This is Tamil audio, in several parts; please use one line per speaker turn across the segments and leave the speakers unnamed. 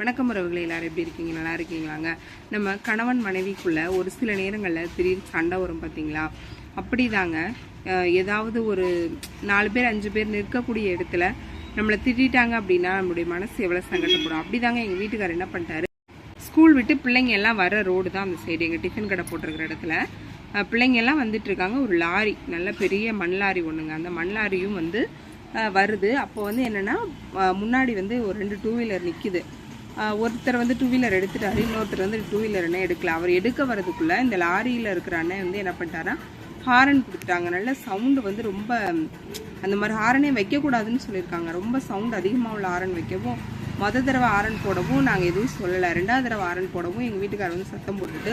வணக்கம் உறவுகளே, எல்லாரும் எப்படி இருக்கீங்க? நல்லா இருக்கீங்களாங்க? நம்ம கணவன் மனைவிக்குள்ள ஒரு சில நேரங்களில் திடீர்னு சண்டை வரும் பார்த்தீங்களா? அப்படி தாங்க. ஏதாவது ஒரு 4 பேர் 5 பேர் நிற்கக்கூடிய இடத்துல நம்மளை திட்டாங்க அப்படின்னா நம்மளுடைய மனசு எவ்வளோ சங்கடப்படும். அப்படி தாங்க எங்கள் வீட்டுக்காரர் என்ன பண்ணிட்டாரு, ஸ்கூல் விட்டு பிள்ளைங்க எல்லாம் வர ரோடு தான் அந்த சைடு, எங்கள் டிஃபன் கடை போட்டிருக்கிற இடத்துல பிள்ளைங்க எல்லாம் வந்துட்டு இருக்காங்க. ஒரு லாரி, நல்ல பெரிய மண் லாரி ஒன்றுங்க. அந்த மண் லாரியும் வருது. அப்போ என்னென்னா முன்னாடி ஒரு 2 2 வீலர் நிற்கிது. ஒருத்தர் 2 வீலர் எடுத்துட்டாரு, இன்னொருத்தர் 2 வீலர் என்ன எடுக்கல. அவர் எடுக்க வரதுக்குள்ளே இந்த லாரியில் இருக்கிற அண்ணன் என்ன பண்ணிட்டாரா, ஹாரன் கொடுத்துட்டாங்க. நல்ல சவுண்டு ரொம்ப அந்த மாதிரி ஹாரனே வைக்கக்கூடாதுன்னு சொல்லியிருக்காங்க. ரொம்ப சவுண்டு அதிகமாக உள்ள ஹாரன் வைக்கவும், தடவை ஹாரன் போடவும் நாங்கள் எதுவும் சொல்லலை. 2வது தடவை ஹாரன் போடவும் எங்கள் வீட்டுக்காரர் சத்தம் போட்டுட்டு,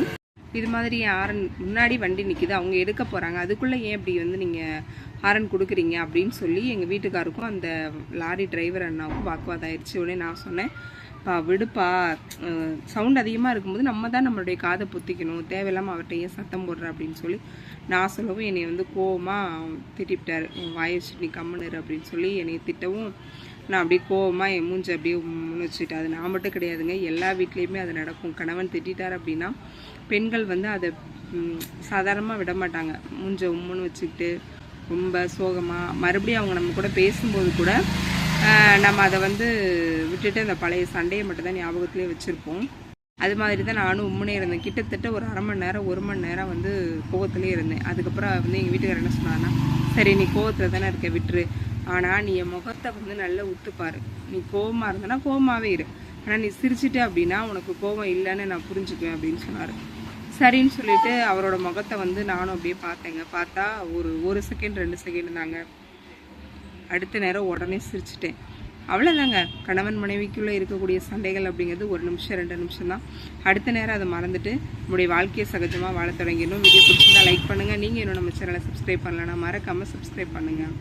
இது மாதிரி ஹாரன் முன்னாடி வண்டி நிற்கிது, அவங்க எடுக்க போகிறாங்க, அதுக்குள்ளே ஏன் இப்படி நீங்கள் ஹாரன் கொடுக்குறீங்க அப்படின்னு சொல்லி எங்கள் வீட்டுக்காருக்கும் அந்த லாரி டிரைவர் அண்ணாவுக்கும் வாக்குவாதம் ஆயிடுச்சு. உடனே நான் சொன்னேன், விடுப்பா, சவுண்ட் அதிகமாக இருக்கும்போது நம்ம தான் நம்மளுடைய காதை பொத்திக்கணும், தேவையில்லாமல் அவர்கிட்ட ஏன் சத்தம் போடுற அப்படின்னு சொல்லி நான் சொல்லவும் என்னை கோவமாக திட்டிவிட்டார். வாயை வச்சு நீ கம்முனு அப்படின்னு சொல்லி என்னை திட்டவும் நான் அப்படியே கோவமாக என் மூஞ்சை அப்படியே முன்னு வச்சுட்டேன். அது நான் மட்டும் கிடையாதுங்க, எல்லா வீட்லேயுமே அது நடக்கும். கணவன் திட்டார் அப்படின்னா பெண்கள் அதை சாதாரணமாக விட மாட்டாங்க. மூஞ்சை உம்முன்னு வச்சுக்கிட்டு ரொம்ப சோகமாக மறுபடியும் அவங்க நம்ம கூட பேசும்போது கூட நம்ம அதை விட்டுட்டு அந்த பழைய சண்டையை மட்டும்தான் ஞாபகத்திலே வச்சுருப்போம். அது மாதிரி தான் நானும் உம்முனே இருந்தேன். கிட்டத்தட்ட ஒரு 1/2 மணி நேரம் 1 மணி நேரம் கோவத்திலே இருந்தேன். அதுக்கப்புறம் எங்கள் வீட்டுக்காரர் என்ன சொன்னாங்கன்னா, சரி நீ கோவத்தில் தானே இருக்க, விட்டுரு, ஆனால் நீ என் முகத்தை நல்லா உத்துப்பாரு, நீ கோவமாக இருந்தனா கோவமாகவே இரு, ஆனால் நீ சிரிச்சிட்டு அப்படின்னா உனக்கு கோவம் இல்லைன்னு நான் புரிஞ்சுக்குவேன் அப்படின்னு சொன்னார். சரின்னு சொல்லிட்டு அவரோட முகத்தை நானும் அப்படியே பார்த்தேங்க. பார்த்தா ஒரு செகண்ட் 2 செகண்ட் தாங்க. அடுத்த நேரம் உடனே சிரிச்சிட்டேன். அவ்வளோதாங்க. கணவன் மனைவிக்குள்ளே இருக்கக்கூடிய சண்டைகள் அப்படிங்கிறது 1 நிமிஷம் 2 நிமிஷம் தான். அடுத்த நேரம் அதை மறந்துட்டு நம்முடைய வாழ்க்கையை சகஜமாக வாழ தொடங்கிடணும். வீடியோ பிடிச்சிருந்தா லைக் பண்ணுங்கள். நீங்கள் இன்னும் நம்ம சேனலை சப்ஸ்கிரைப் பண்ணலன்னா மறக்காமல் சப்ஸ்கிரைப் பண்ணுங்கள்.